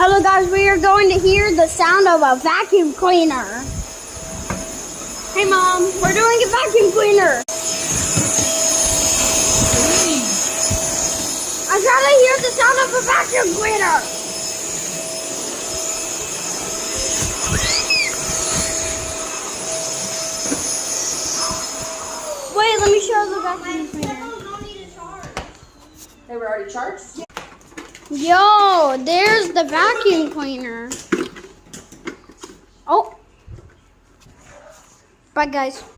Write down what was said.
Hello guys, we are going to hear the sound of a vacuum cleaner. Hey Mom, we're doing a vacuum cleaner. I'm trying to hear the sound of a vacuum cleaner. Wait, let me show the vacuum cleaner. They were already charged? Yo, there's the vacuum cleaner. Oh. Bye, guys.